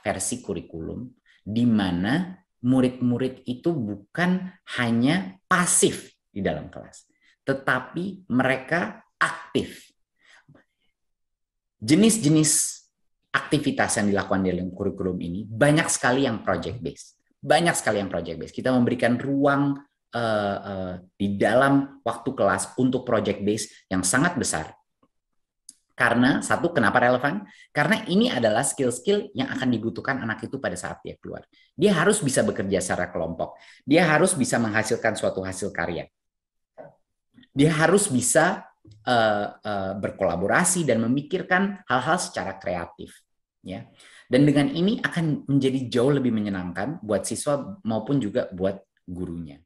versi kurikulum di mana murid-murid itu bukan hanya pasif di dalam kelas, tetapi mereka aktif. Jenis-jenis aktivitas yang dilakukan dalam kurikulum ini banyak sekali yang project based. Banyak sekali yang project based. Kita memberikan ruang di dalam waktu kelas untuk project based yang sangat besar. Karena satu, kenapa relevan? Karena ini adalah skill-skill yang akan dibutuhkan anak itu pada saat dia keluar. Dia harus bisa bekerja secara kelompok. Dia harus bisa menghasilkan suatu hasil karya. Dia harus bisa berkolaborasi dan memikirkan hal-hal secara kreatif. Ya. Dan dengan ini akan menjadi jauh lebih menyenangkan buat siswa maupun juga buat gurunya.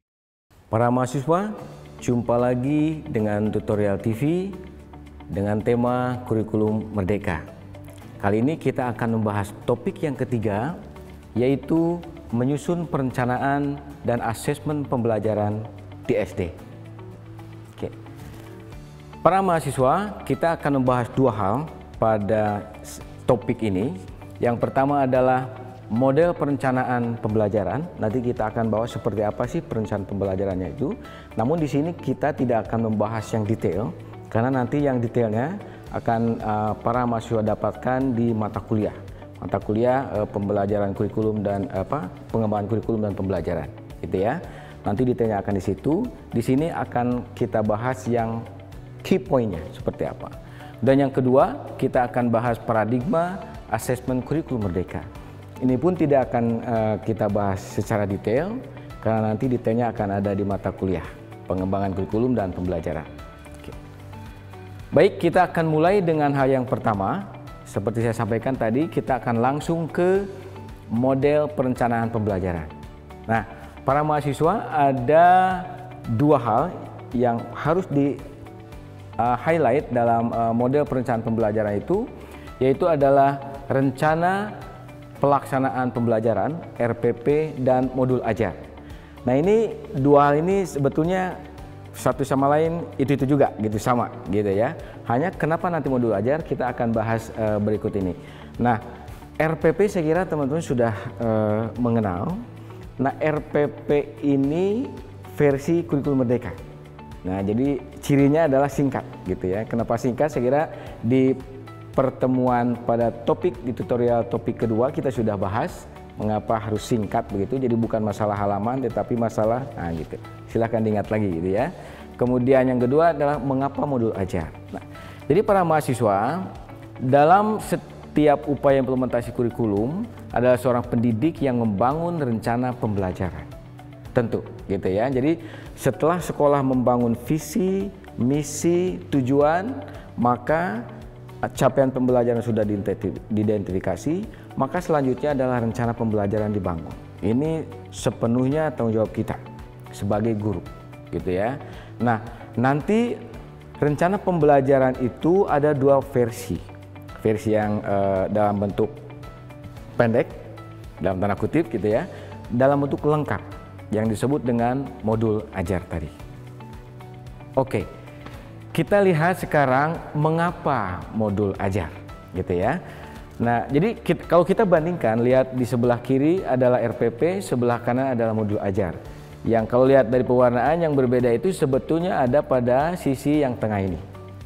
Para mahasiswa, jumpa lagi dengan Tutorial TV dengan tema Kurikulum Merdeka. Kali ini kita akan membahas topik yang ketiga, yaitu menyusun perencanaan dan asesmen pembelajaran di SD. Oke. Para mahasiswa, kita akan membahas dua hal pada topik ini. Yang pertama adalah model perencanaan pembelajaran. Nanti kita akan bahas seperti apa sih perencanaan pembelajarannya itu. Namun di sini kita tidak akan membahas yang detail, karena nanti yang detailnya akan para mahasiswa dapatkan di mata kuliah. Mata kuliah pembelajaran kurikulum dan pengembangan kurikulum dan pembelajaran, gitu ya. Nanti detailnya akan di situ. Di sini akan kita bahas yang key point-nya seperti apa. Dan yang kedua, kita akan bahas paradigma asesmen kurikulum merdeka. Ini pun tidak akan kita bahas secara detail, karena nanti detailnya akan ada di mata kuliah pengembangan kurikulum dan pembelajaran. Oke. Baik, kita akan mulai dengan hal yang pertama. Seperti saya sampaikan tadi, kita akan langsung ke model perencanaan pembelajaran. Nah, para mahasiswa, ada dua hal yang harus di highlight dalam model perencanaan pembelajaran itu, yaitu adalah rencana pelaksanaan pembelajaran, RPP, dan modul ajar. Nah, ini dua hal ini sebetulnya satu sama lain itu juga gitu, sama gitu ya. Hanya kenapa nanti modul ajar kita akan bahas berikut ini. Nah, RPP saya kira teman-teman sudah mengenal. Nah, RPP ini versi kurikulum merdeka. Nah, jadi cirinya adalah singkat gitu ya. Kenapa singkat? Saya kira di pertemuan pada topik di tutorial topik kedua kita sudah bahas mengapa harus singkat begitu. Jadi bukan masalah halaman tetapi masalah gitu. Silahkan diingat lagi gitu ya. Kemudian yang kedua adalah mengapa modul ajar. Nah, jadi para mahasiswa dalam setiap upaya implementasi kurikulum adalah seorang pendidik yang membangun rencana pembelajaran. Tentu gitu ya. Jadi setelah sekolah membangun visi, misi, tujuan, maka capaian pembelajaran sudah diidentifikasi, maka selanjutnya adalah rencana pembelajaran dibangun. Ini sepenuhnya tanggung jawab kita sebagai guru, gitu ya. Nah, nanti rencana pembelajaran itu ada dua versi. Versi yang dalam bentuk pendek, dalam tanda kutip gitu ya, dalam bentuk lengkap, yang disebut dengan modul ajar tadi. Oke. Kita lihat sekarang mengapa modul ajar, gitu ya. Nah, jadi kalau kita bandingkan, lihat di sebelah kiri adalah RPP, sebelah kanan adalah modul ajar. Yang kalau lihat dari pewarnaan yang berbeda itu sebetulnya ada pada sisi yang tengah ini.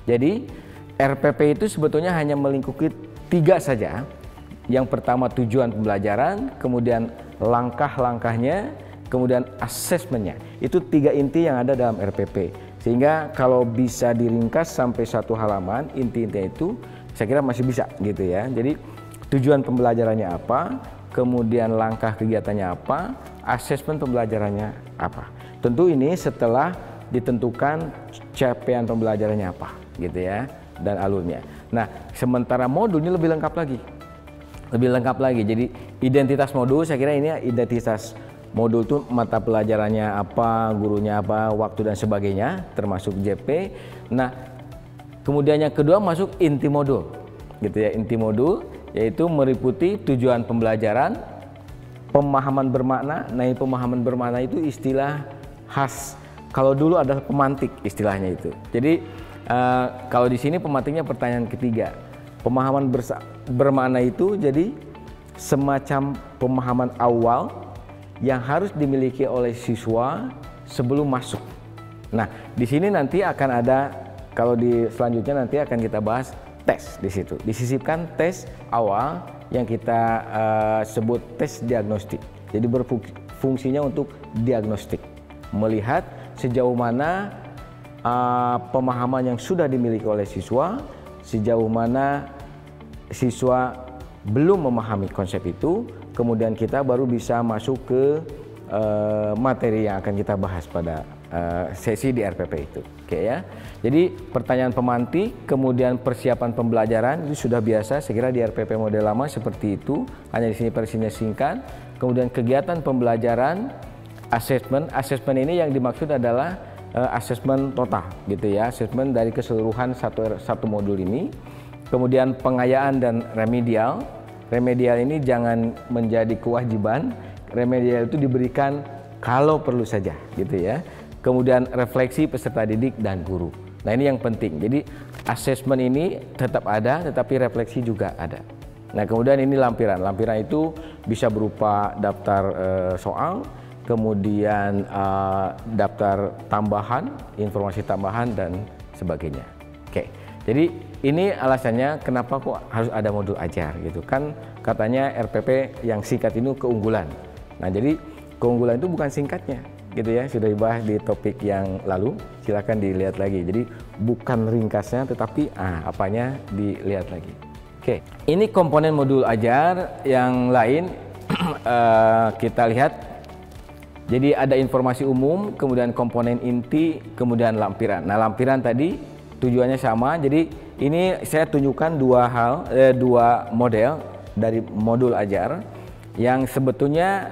Jadi RPP itu sebetulnya hanya melingkupi tiga saja. Yang pertama tujuan pembelajaran, kemudian langkah-langkahnya, kemudian asesmennya. Itu tiga inti yang ada dalam RPP. Sehingga kalau bisa diringkas sampai satu halaman, inti-intinya itu saya kira masih bisa gitu ya. Jadi tujuan pembelajarannya apa, kemudian langkah kegiatannya apa, asesmen pembelajarannya apa. Tentu ini setelah ditentukan capaian pembelajarannya apa gitu ya, dan alurnya. Nah, sementara modul ini lebih lengkap lagi. Lebih lengkap lagi. Jadi identitas modul, saya kira ini identitas modul itu mata pelajarannya apa, gurunya apa, waktu dan sebagainya, termasuk JP. Nah, kemudian yang kedua masuk inti modul, gitu ya. Inti modul yaitu meliputi tujuan pembelajaran, pemahaman bermakna. Nah, pemahaman bermakna itu istilah khas. Kalau dulu adalah pemantik istilahnya itu. Jadi kalau di sini pemantiknya pertanyaan ketiga. Pemahaman bermakna itu jadi semacam pemahaman awal yang harus dimiliki oleh siswa sebelum masuk. Nah, di sini nanti akan ada, kalau di selanjutnya nanti akan kita bahas tes di situ. Disisipkan tes awal yang kita sebut tes diagnostik. Jadi berfungsinya untuk diagnostik, melihat sejauh mana pemahaman yang sudah dimiliki oleh siswa, sejauh mana siswa belum memahami konsep itu, kemudian kita baru bisa masuk ke materi yang akan kita bahas pada sesi di RPP itu. Oke ya. Jadi pertanyaan pemantik, kemudian persiapan pembelajaran itu sudah biasa. Saya kira di RPP model lama seperti itu. Hanya di sini versinya singkat. Kemudian kegiatan pembelajaran, asesmen. Asesmen ini yang dimaksud adalah asesmen total, gitu ya. Asesmen dari keseluruhan satu modul ini. Kemudian pengayaan dan remedial. Remedial ini jangan menjadi kewajiban. Remedial itu diberikan kalau perlu saja, gitu ya. Kemudian refleksi peserta didik dan guru. Nah, ini yang penting. Jadi asesmen ini tetap ada, tetapi refleksi juga ada. Nah, kemudian ini lampiran. Lampiran itu bisa berupa daftar soal, kemudian daftar tambahan, informasi tambahan dan sebagainya. Oke. Jadi ini alasannya kenapa kok harus ada modul ajar gitu kan, katanya RPP yang singkat ini keunggulan. Nah, jadi keunggulan itu bukan singkatnya gitu ya, sudah dibahas di topik yang lalu, silakan dilihat lagi. Jadi bukan ringkasnya tetapi apanya dilihat lagi. Oke, ini komponen modul ajar yang lain. Kita lihat. Jadi ada informasi umum, kemudian komponen inti, kemudian lampiran. Nah, lampiran tadi tujuannya sama. Jadi ini saya tunjukkan dua model dari modul ajar yang sebetulnya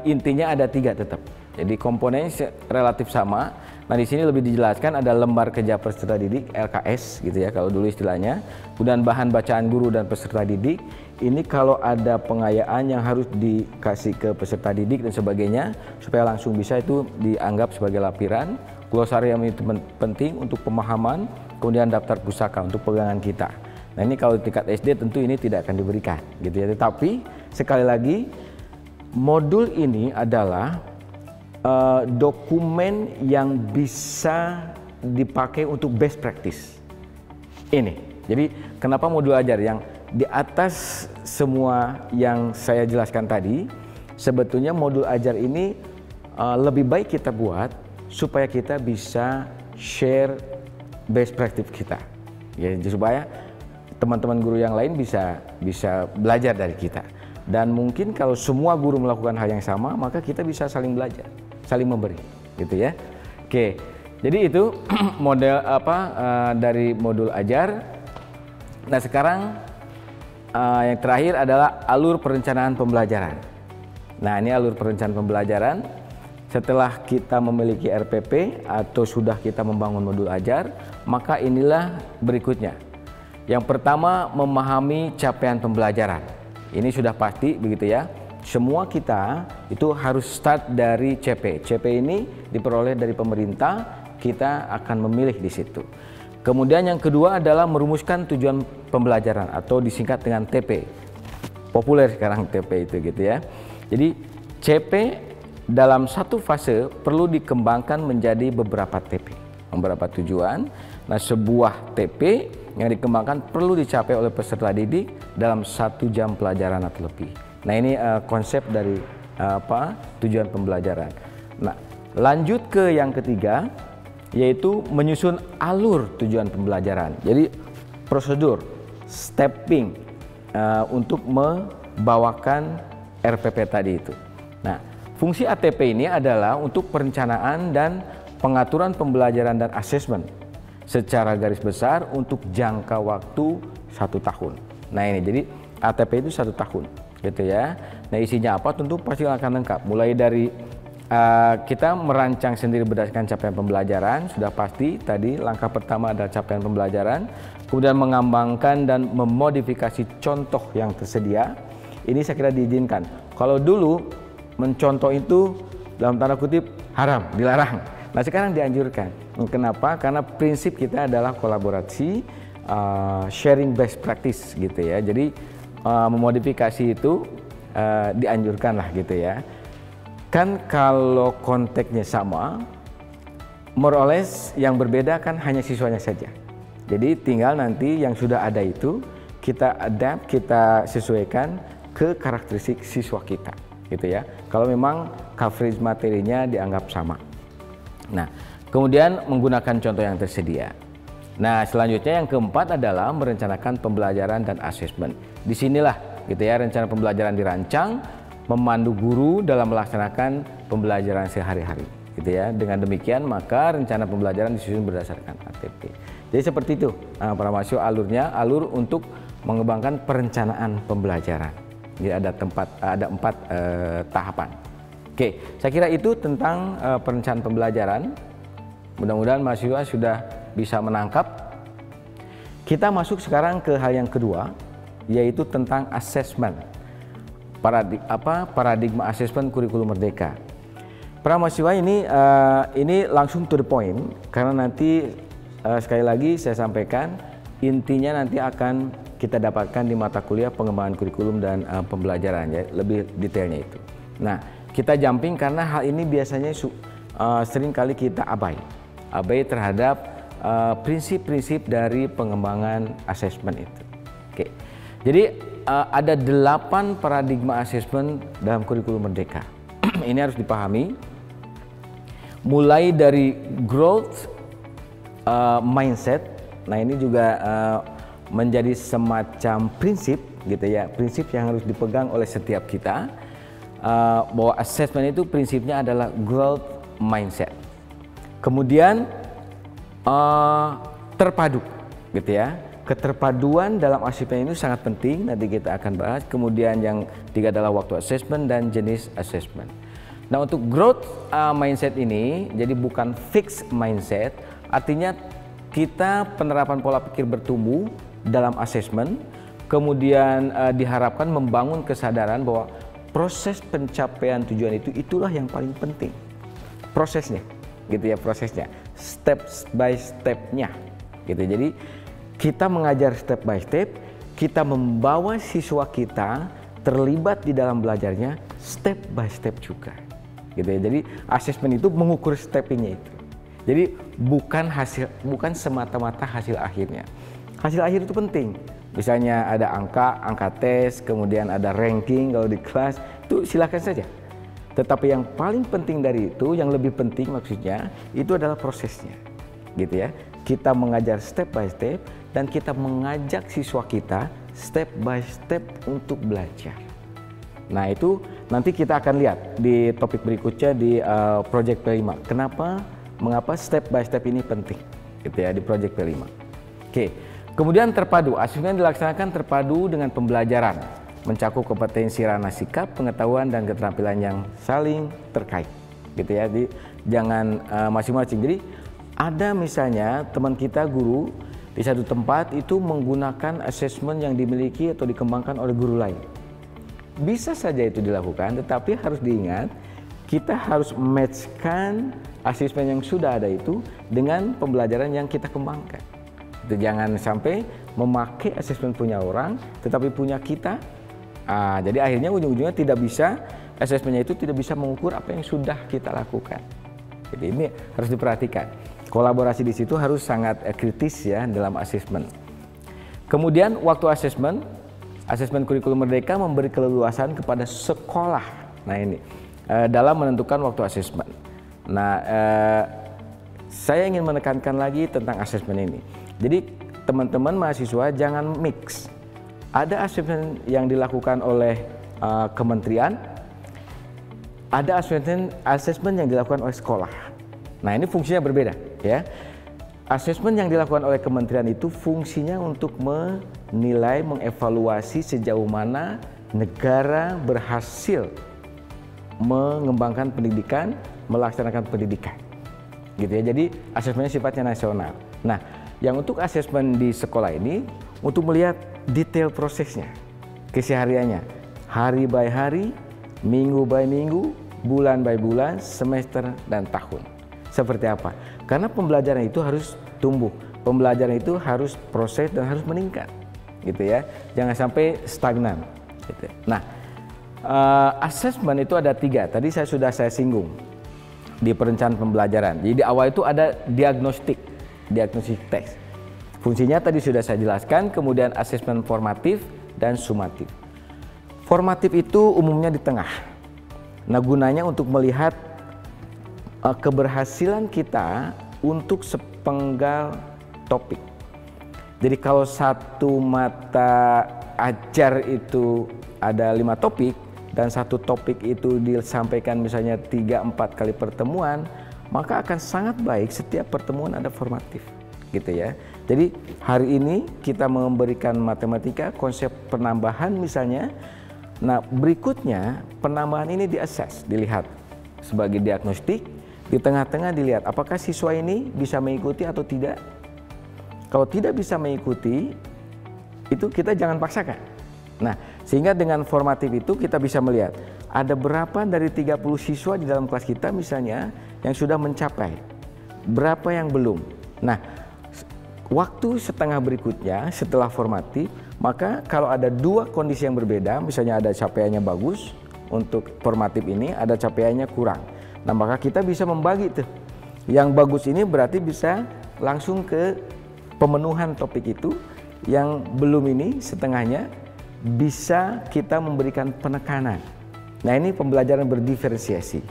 intinya ada 3 tetap. Jadi komponennya relatif sama. Nah, di sini lebih dijelaskan ada lembar kerja peserta didik LKS gitu ya kalau dulu istilahnya. Kemudian bahan bacaan guru dan peserta didik. Ini kalau ada pengayaan yang harus dikasih ke peserta didik dan sebagainya supaya langsung bisa, itu dianggap sebagai lampiran. Glosarium itu penting untuk pemahaman. Kemudian daftar pusaka untuk pegangan kita. Nah, ini kalau tingkat SD tentu ini tidak akan diberikan gitu ya. Tetapi sekali lagi modul ini adalah dokumen yang bisa dipakai untuk best practice. Ini. Jadi kenapa modul ajar yang di atas semua yang saya jelaskan tadi, sebetulnya modul ajar ini lebih baik kita buat supaya kita bisa share best practice kita. Ya, supaya teman-teman guru yang lain bisa belajar dari kita. Dan mungkin kalau semua guru melakukan hal yang sama, maka kita bisa saling belajar, saling memberi, gitu ya. Oke, jadi itu model dari modul ajar. Nah, sekarang yang terakhir adalah alur perencanaan pembelajaran. Nah, ini alur perencanaan pembelajaran. Setelah kita memiliki RPP atau sudah kita membangun modul ajar, maka inilah berikutnya. Yang pertama, memahami capaian pembelajaran. Ini sudah pasti begitu ya. Semua kita itu harus start dari CP. CP ini diperoleh dari pemerintah, kita akan memilih di situ. Kemudian yang kedua adalah merumuskan tujuan pembelajaran atau disingkat dengan TP. Populer sekarang TP itu gitu ya. Jadi CP dalam satu fase perlu dikembangkan menjadi beberapa TP, beberapa tujuan. Nah, sebuah TP yang dikembangkan perlu dicapai oleh peserta didik dalam 1 jam pelajaran atau lebih. Nah, ini konsep dari tujuan pembelajaran. Nah, lanjut ke yang ketiga, yaitu menyusun alur tujuan pembelajaran. Jadi prosedur, stepping untuk membawakan RPP tadi itu. Nah, fungsi ATP ini adalah untuk perencanaan dan pengaturan pembelajaran dan asesmen secara garis besar untuk jangka waktu 1 tahun. Nah, ini jadi ATP itu 1 tahun gitu ya. Nah, isinya apa tentu pasti akan lengkap. Mulai dari kita merancang sendiri berdasarkan capaian pembelajaran, sudah pasti tadi langkah pertama adalah capaian pembelajaran. Kemudian mengembangkan dan memodifikasi contoh yang tersedia. Ini saya kira diizinkan. Kalau dulu mencontoh itu dalam tanda kutip haram, dilarang. Nah, sekarang dianjurkan. Kenapa? Karena prinsip kita adalah kolaborasi, sharing best practice gitu ya. Jadi memodifikasi itu dianjurkan lah gitu ya. Kan kalau konteksnya sama, more or less yang berbeda kan hanya siswanya saja. Jadi tinggal nanti yang sudah ada itu kita adapt, kita sesuaikan ke karakteristik siswa kita gitu ya. Kalau memang coverage materinya dianggap sama. Nah, kemudian menggunakan contoh yang tersedia. Nah, selanjutnya yang keempat adalah merencanakan pembelajaran dan asesmen. Disinilah gitu ya rencana pembelajaran dirancang, memandu guru dalam melaksanakan pembelajaran sehari-hari gitu ya. Dengan demikian maka rencana pembelajaran disusun berdasarkan ATP. Jadi seperti itu para mahasiswa alur untuk mengembangkan perencanaan pembelajaran. Jadi ada empat tahapan. Oke, saya kira itu tentang perencanaan pembelajaran. Mudah-mudahan mahasiswa sudah bisa menangkap. Kita masuk sekarang ke hal yang kedua, yaitu tentang asesmen. Paradigma asesmen kurikulum merdeka. Para mahasiswa ini langsung to the point, karena nanti sekali lagi saya sampaikan intinya nanti akan kita dapatkan di mata kuliah pengembangan kurikulum dan pembelajaran ya, lebih detailnya itu. Nah, kita jumping karena hal ini biasanya sering kali kita abai terhadap prinsip-prinsip dari pengembangan asesmen itu. Oke. Jadi ada 8 paradigma asesmen dalam kurikulum merdeka. Ini harus dipahami. Mulai dari growth mindset. Nah, ini juga menjadi semacam prinsip gitu ya, prinsip yang harus dipegang oleh setiap kita, bahwa asesmen itu prinsipnya adalah growth mindset. Kemudian terpadu gitu ya. Keterpaduan dalam asesmen itu sangat penting, nanti kita akan bahas. Kemudian yang tiga adalah waktu asesmen dan jenis asesmen. Nah, untuk growth mindset ini jadi bukan fixed mindset, artinya kita penerapan pola pikir bertumbuh dalam asesmen, kemudian diharapkan membangun kesadaran bahwa proses pencapaian tujuan itulah yang paling penting. Prosesnya gitu ya, prosesnya step by step-nya gitu. Jadi kita mengajar step by step, kita membawa siswa kita terlibat di dalam belajarnya step by step juga gitu ya. Jadi asesmen itu mengukur steppingnya itu. Jadi bukan semata-mata hasil akhirnya. Hasil akhir itu penting. Misalnya ada angka tes, kemudian ada ranking kalau di kelas, itu silakan saja. Tetapi yang paling penting dari itu, yang lebih penting maksudnya, itu adalah prosesnya. Gitu ya. Kita mengajar step by step dan kita mengajak siswa kita step by step untuk belajar. Nah, itu nanti kita akan lihat di topik berikutnya di project P5. Mengapa step by step ini penting gitu ya di project P5. Oke. Kemudian terpadu, asesmen dilaksanakan terpadu dengan pembelajaran, mencakup kompetensi ranah sikap, pengetahuan dan keterampilan yang saling terkait gitu ya. Jadi jangan masing-masing. Jadi ada misalnya teman kita guru di satu tempat itu menggunakan asesmen yang dimiliki atau dikembangkan oleh guru lain. Bisa saja itu dilakukan, tetapi harus diingat kita harus matchkan asesmen yang sudah ada itu dengan pembelajaran yang kita kembangkan. Itu jangan sampai memakai asesmen punya orang tetapi punya kita. Jadi akhirnya ujung-ujungnya tidak bisa, asesmennya itu tidak bisa mengukur apa yang sudah kita lakukan. Jadi ini harus diperhatikan. Kolaborasi di situ harus sangat kritis ya dalam asesmen. Kemudian waktu asesmen kurikulum merdeka memberi keleluasan kepada sekolah. Nah ini dalam menentukan waktu asesmen. Nah saya ingin menekankan lagi tentang asesmen ini. Jadi teman-teman mahasiswa jangan mix. Ada asesmen yang dilakukan oleh kementerian, ada asesmen yang dilakukan oleh sekolah. Nah ini fungsinya berbeda ya. Asesmen yang dilakukan oleh kementerian itu fungsinya untuk menilai, mengevaluasi sejauh mana negara berhasil mengembangkan pendidikan, melaksanakan pendidikan gitu ya. Jadi asesmennya sifatnya nasional. Nah, yang untuk asesmen di sekolah ini untuk melihat detail prosesnya, kesehariannya, hari by hari, minggu by minggu, bulan by bulan, semester dan tahun. Seperti apa? Karena pembelajaran itu harus tumbuh, pembelajaran itu harus proses dan harus meningkat, gitu ya. Jangan sampai stagnan. Gitu. Nah, Assessment itu ada 3. Tadi saya singgung di perencanaan pembelajaran. Jadi di awal itu ada diagnostik test. Fungsinya tadi sudah saya jelaskan, kemudian asesmen formatif dan sumatif. Formatif itu umumnya di tengah. Nah, gunanya untuk melihat keberhasilan kita untuk sepenggal topik. Jadi kalau satu mata ajar itu ada 5 topik dan satu topik itu disampaikan misalnya 3-4 kali pertemuan, maka akan sangat baik setiap pertemuan ada formatif, gitu ya. Jadi hari ini kita memberikan matematika konsep penambahan misalnya. Nah, berikutnya penambahan ini di-assess, dilihat sebagai diagnostik. Di tengah-tengah dilihat apakah siswa ini bisa mengikuti atau tidak. Kalau tidak bisa mengikuti, itu kita jangan paksakan. Nah, sehingga dengan formatif itu kita bisa melihat ada berapa dari 30 siswa di dalam kelas kita misalnya yang sudah mencapai, berapa yang belum. Nah, waktu setengah berikutnya setelah formatif, maka kalau ada 2 kondisi yang berbeda, misalnya ada capaiannya bagus untuk formatif ini, ada capaiannya kurang. Nah, maka kita bisa membagi tuh. Yang bagus ini berarti bisa langsung ke pemenuhan topik itu, yang belum ini setengahnya bisa kita memberikan penekanan. Nah, ini pembelajaran berdiferensiasi.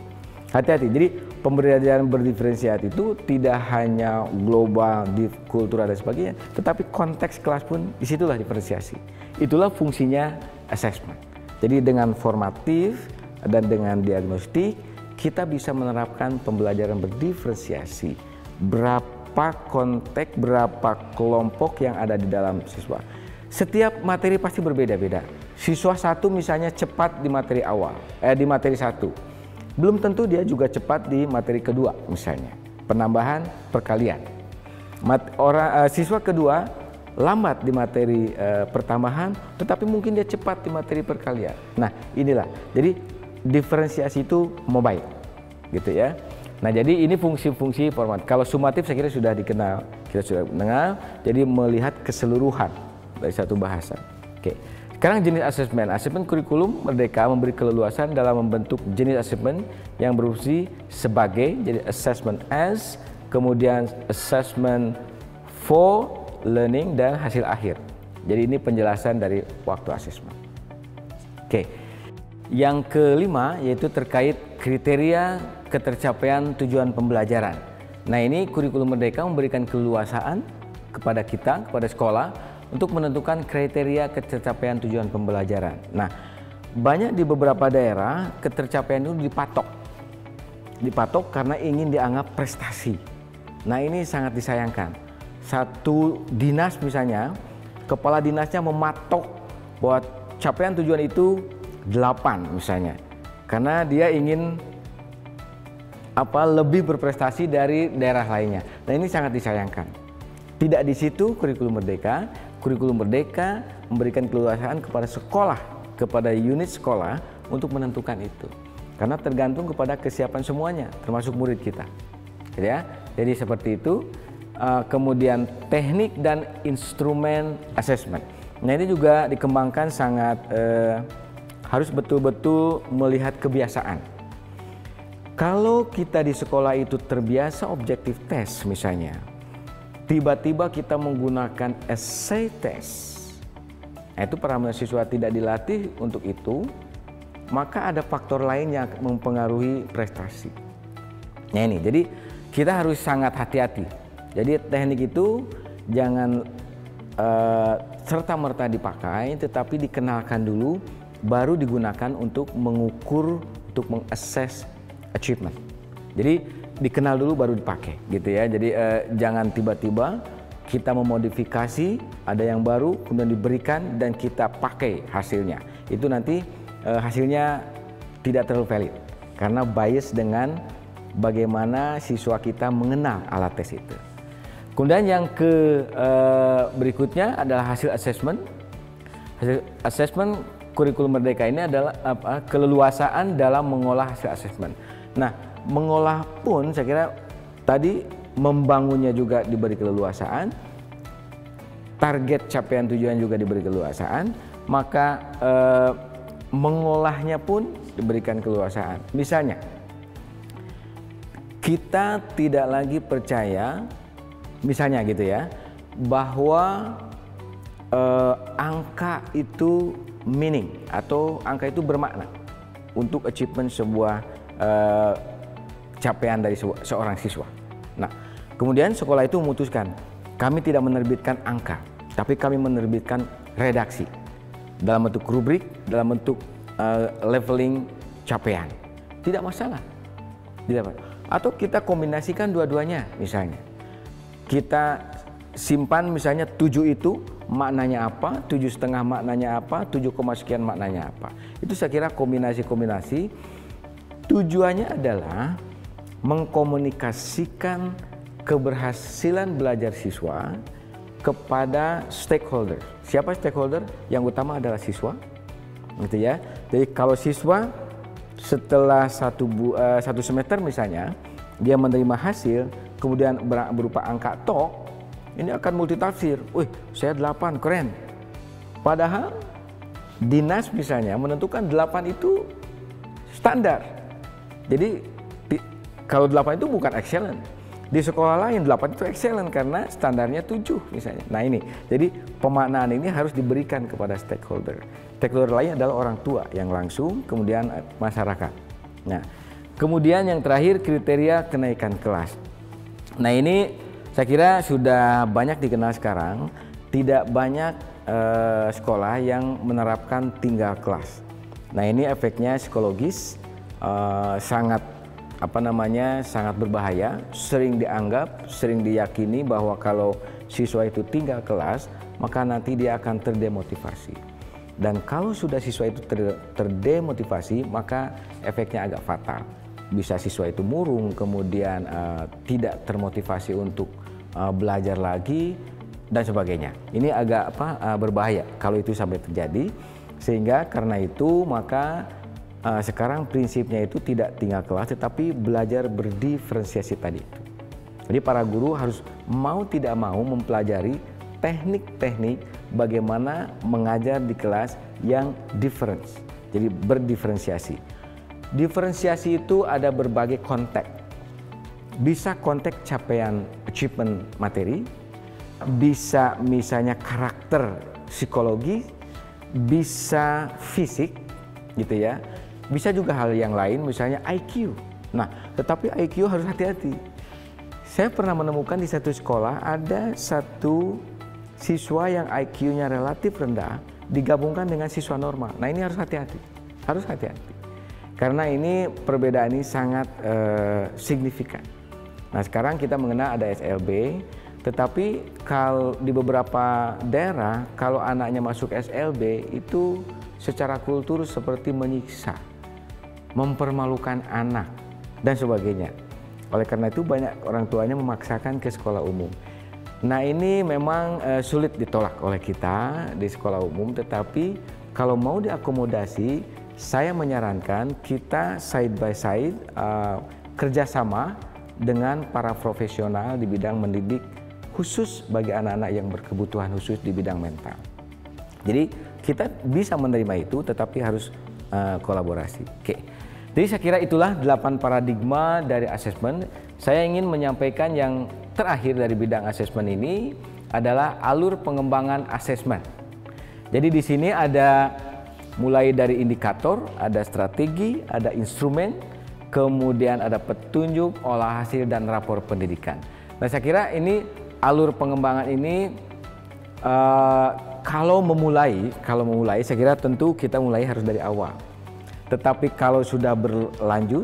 Hati-hati, jadi pembelajaran berdiferensiasi itu tidak hanya global, kultural dan sebagainya, tetapi konteks kelas pun disitulah diferensiasi. Itulah fungsinya assessment. Jadi dengan formatif dan dengan diagnostik, kita bisa menerapkan pembelajaran berdiferensiasi. Berapa konteks, berapa kelompok yang ada di dalam siswa. Setiap materi pasti berbeda-beda. Siswa satu misalnya cepat di materi awal, di materi 1. Belum tentu dia juga cepat di materi kedua misalnya. Penambahan perkalian. Siswa kedua lambat di materi pertambahan, tetapi mungkin dia cepat di materi perkalian. Nah, inilah. Jadi diferensiasi itu mau baik, gitu ya. Nah, jadi ini fungsi-fungsi format. Kalau sumatif saya kira sudah dikenal, kita sudah mendengar. Jadi melihat keseluruhan dari satu bahasan. Oke. Sekarang jenis asesmen. Asesmen kurikulum Merdeka memberi keleluasan dalam membentuk jenis asesmen yang berfungsi sebagai, jadi assessment as, kemudian assessment for learning dan hasil akhir. Jadi ini penjelasan dari waktu asesmen. Oke. Yang kelima yaitu terkait kriteria ketercapaian tujuan pembelajaran. Nah, ini kurikulum Merdeka memberikan keleluasaan kepada kita, kepada sekolah untuk menentukan kriteria ketercapaian tujuan pembelajaran. Nah, banyak di beberapa daerah ketercapaian itu dipatok karena ingin dianggap prestasi. Nah, ini sangat disayangkan. Satu dinas misalnya, kepala dinasnya mematok bahwa capaian tujuan itu 8 misalnya, karena dia ingin lebih berprestasi dari daerah lainnya. Nah, ini sangat disayangkan. Tidak di situ kurikulum Merdeka. Kurikulum Merdeka memberikan keleluasaan kepada sekolah, kepada unit sekolah untuk menentukan itu. Karena tergantung kepada kesiapan semuanya, termasuk murid kita. Ya, jadi seperti itu. Kemudian teknik dan instrumen assessment. Nah, ini juga dikembangkan sangat harus betul-betul melihat kebiasaan. Kalau kita di sekolah itu terbiasa objektif test misalnya, tiba-tiba kita menggunakan essay test, itu para mahasiswa tidak dilatih untuk itu, maka ada faktor lain yang mempengaruhi prestasi. Nah, ini, jadi kita harus sangat hati-hati. Jadi teknik itu jangan serta-merta dipakai, tetapi dikenalkan dulu, baru digunakan untuk mengukur, untuk mengakses achievement. Jadi dikenal dulu baru dipakai, gitu ya. Jadi jangan tiba-tiba kita memodifikasi, ada yang baru kemudian diberikan dan kita pakai hasilnya. Itu nanti hasilnya tidak terlalu valid karena bias dengan bagaimana siswa kita mengenal alat tes itu. Kemudian yang berikutnya adalah hasil assessment. Hasil assessment kurikulum Merdeka ini adalah keleluasaan dalam mengolah hasil assessment. Nah, mengolah pun saya kira tadi membangunnya juga diberi keleluasaan, target capaian tujuan juga diberi keleluasaan, maka mengolahnya pun diberikan keleluasaan. Misalnya, kita tidak lagi percaya, misalnya gitu ya, bahwa angka itu meaning atau angka itu bermakna untuk achievement sebuah capaian dari seorang siswa. Nah, kemudian sekolah itu memutuskan, kami tidak menerbitkan angka, tapi kami menerbitkan redaksi dalam bentuk rubrik, dalam bentuk leveling capaian. Tidak masalah. Tidak masalah. Atau kita kombinasikan dua-duanya, misalnya. Kita simpan misalnya 7 itu maknanya apa, 7,5 maknanya apa, 7, sekian maknanya apa. Itu saya kira kombinasi-kombinasi. Tujuannya adalah mengkomunikasikan keberhasilan belajar siswa kepada stakeholder. Siapa stakeholder? Yang utama adalah siswa, gitu ya. Jadi kalau siswa setelah satu semester misalnya dia menerima hasil, kemudian berupa angka TOK, ini akan multitafsir. Wih, saya 8, keren. Padahal dinas misalnya menentukan 8 itu standar. Jadi kalau 8 itu bukan excellent. Di sekolah lain 8 itu excellent karena standarnya 7 misalnya. Nah ini, jadi pemaknaan ini harus diberikan kepada stakeholder. Stakeholder lain adalah orang tua yang langsung, kemudian masyarakat. Nah, kemudian yang terakhir kriteria kenaikan kelas. Nah ini saya kira sudah banyak dikenal sekarang. Tidak banyak sekolah yang menerapkan tinggal kelas. Nah ini efeknya psikologis, sangat sangat berbahaya. Sering dianggap, sering diyakini bahwa kalau siswa itu tinggal kelas, maka nanti dia akan terdemotivasi. Dan kalau sudah siswa itu terdemotivasi, maka efeknya agak fatal. Bisa siswa itu murung, kemudian tidak termotivasi untuk belajar lagi dan sebagainya. Ini agak berbahaya kalau itu sampai terjadi. Sehingga karena itu maka sekarang prinsipnya itu tidak tinggal kelas, tetapi belajar berdiferensiasi tadi itu. Jadi para guru harus mau tidak mau mempelajari teknik-teknik bagaimana mengajar di kelas yang difference, jadi berdiferensiasi. Diferensiasi itu ada berbagai konteks. Bisa konteks capaian achievement materi, bisa misalnya karakter psikologi, bisa fisik gitu ya. Bisa juga hal yang lain, misalnya IQ. Nah, tetapi IQ harus hati-hati. Saya pernah menemukan di satu sekolah ada satu siswa yang IQ-nya relatif rendah digabungkan dengan siswa normal. Nah, ini harus hati-hati. Harus hati-hati. Karena ini perbedaan ini sangat signifikan. Nah, sekarang kita mengenal ada SLB, tetapi kalau di beberapa daerah kalau anaknya masuk SLB itu secara kultur seperti menyiksa, mempermalukan anak, dan sebagainya. Oleh karena itu banyak orang tuanya memaksakan ke sekolah umum. Nah ini memang sulit ditolak oleh kita di sekolah umum, tetapi kalau mau diakomodasi, saya menyarankan kita side by side kerjasama dengan para profesional di bidang mendidik khusus bagi anak-anak yang berkebutuhan khusus di bidang mental. Jadi kita bisa menerima itu, tetapi harus kolaborasi. Oke. Jadi saya kira itulah 8 paradigma dari asesmen. Saya ingin menyampaikan yang terakhir dari bidang asesmen ini adalah alur pengembangan asesmen. Jadi di sini ada mulai dari indikator, ada strategi, ada instrumen, kemudian ada petunjuk, olah hasil, dan rapor pendidikan. Nah saya kira ini alur pengembangan ini kalau memulai saya kira tentu kita mulai harus dari awal. Tetapi kalau sudah berlanjut,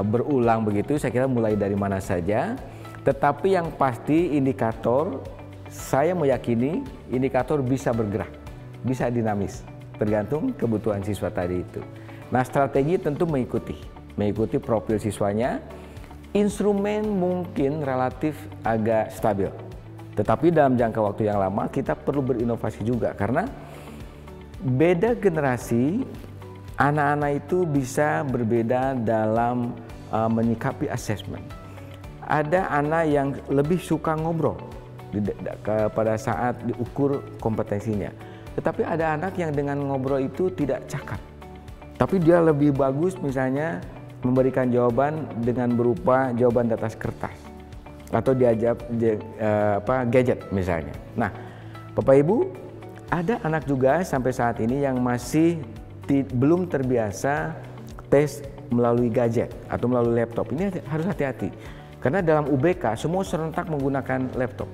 berulang begitu, saya kira mulai dari mana saja. Tetapi yang pasti indikator, saya meyakini indikator bisa bergerak, bisa dinamis, tergantung kebutuhan siswa tadi itu. Nah strategi tentu mengikuti profil siswanya. Instrumen mungkin relatif agak stabil. Tetapi dalam jangka waktu yang lama kita perlu berinovasi juga, karena beda generasi, anak-anak itu bisa berbeda dalam menyikapi asesmen. Ada anak yang lebih suka ngobrol pada saat diukur kompetensinya. Tetapi ada anak yang dengan ngobrol itu tidak cakap. Tapi dia lebih bagus misalnya memberikan jawaban dengan berupa jawaban di atas kertas. Atau diajak gadget misalnya. Nah, Bapak Ibu, ada anak juga sampai saat ini yang masih belum terbiasa tes melalui gadget atau melalui laptop. Ini harus hati-hati. Karena dalam UBK semua serentak menggunakan laptop.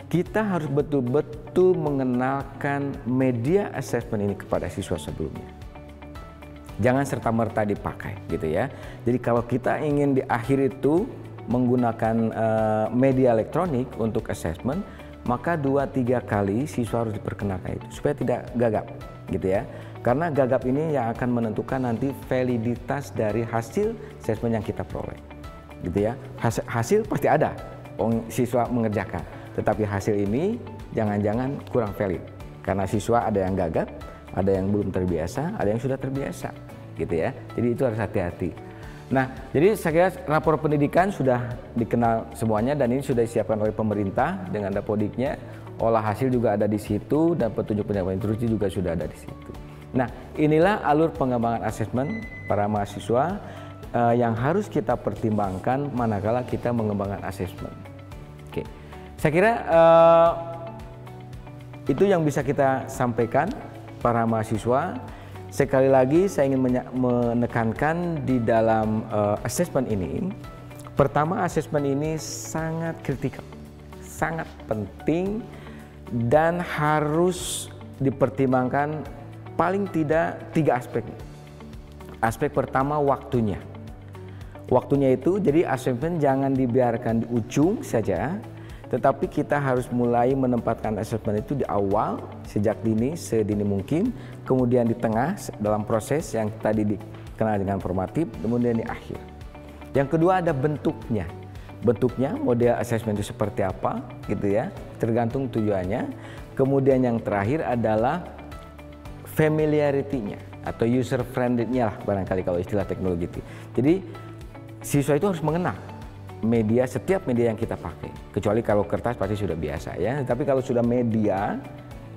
Kita harus betul-betul mengenalkan media assessment ini kepada siswa sebelumnya. Jangan serta-merta dipakai gitu ya. Jadi kalau kita ingin di akhir itu menggunakan media elektronik untuk assessment, maka 2-3 kali siswa harus diperkenalkan itu supaya tidak gagap gitu ya. Karena gagap ini yang akan menentukan nanti validitas dari hasil assessment yang kita peroleh gitu ya. Hasil pasti ada, siswa mengerjakan. Tetapi hasil ini jangan-jangan kurang valid karena siswa ada yang gagap, ada yang belum terbiasa, ada yang sudah terbiasa gitu ya. Jadi itu harus hati-hati. Nah, jadi saya kira rapor pendidikan sudah dikenal semuanya dan ini sudah disiapkan oleh pemerintah dengan Dapodiknya. Olah hasil juga ada di situ dan petunjuk penyampaian instruksi juga sudah ada di situ. Nah, inilah alur pengembangan asesmen para mahasiswa yang harus kita pertimbangkan manakala kita mengembangkan asesmen. Oke. Saya kira itu yang bisa kita sampaikan para mahasiswa. Sekali lagi saya ingin menekankan di dalam asesmen ini. Pertama, asesmen ini sangat kritikal, sangat penting dan harus dipertimbangkan paling tidak 3 aspek. Aspek pertama, waktunya. Waktunya itu jadi asesmen jangan dibiarkan di ujung saja. Tetapi kita harus mulai menempatkan asesmen itu di awal, sejak sedini mungkin, kemudian di tengah dalam proses yang tadi dikenal dengan formatif, kemudian di akhir. Yang kedua ada bentuknya. Bentuknya, model asesmen itu seperti apa gitu ya, tergantung tujuannya. Kemudian yang terakhir adalah familiarity-nya atau user friendly-nya lah barangkali kalau istilah teknologi itu. Jadi siswa itu harus mengenal setiap media yang kita pakai, kecuali kalau kertas pasti sudah biasa ya, tapi kalau sudah media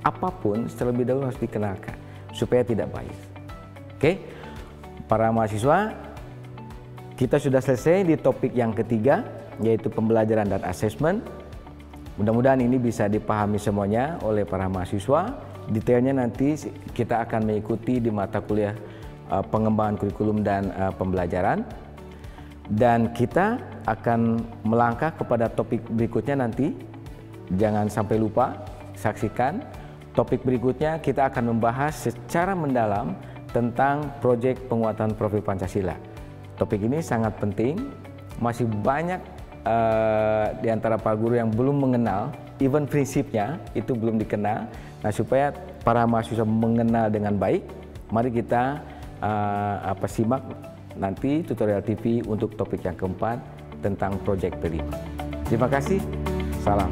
apapun terlebih dahulu harus dikenalkan supaya tidak bias. Oke, para mahasiswa, kita sudah selesai di topik yang ketiga yaitu pembelajaran dan asesmen. Mudah-mudahan ini bisa dipahami semuanya oleh para mahasiswa. Detailnya nanti kita akan mengikuti di mata kuliah pengembangan kurikulum dan pembelajaran. Dan kita akan melangkah kepada topik berikutnya nanti. Jangan sampai lupa, saksikan. Topik berikutnya kita akan membahas secara mendalam tentang proyek penguatan profil Pancasila. Topik ini sangat penting, masih banyak di antara para guru yang belum mengenal, even prinsipnya itu belum dikenal. Nah, supaya para mahasiswa mengenal dengan baik, mari kita simak nanti tutorial TV untuk topik yang keempat tentang proyek P5. Terima kasih, salam.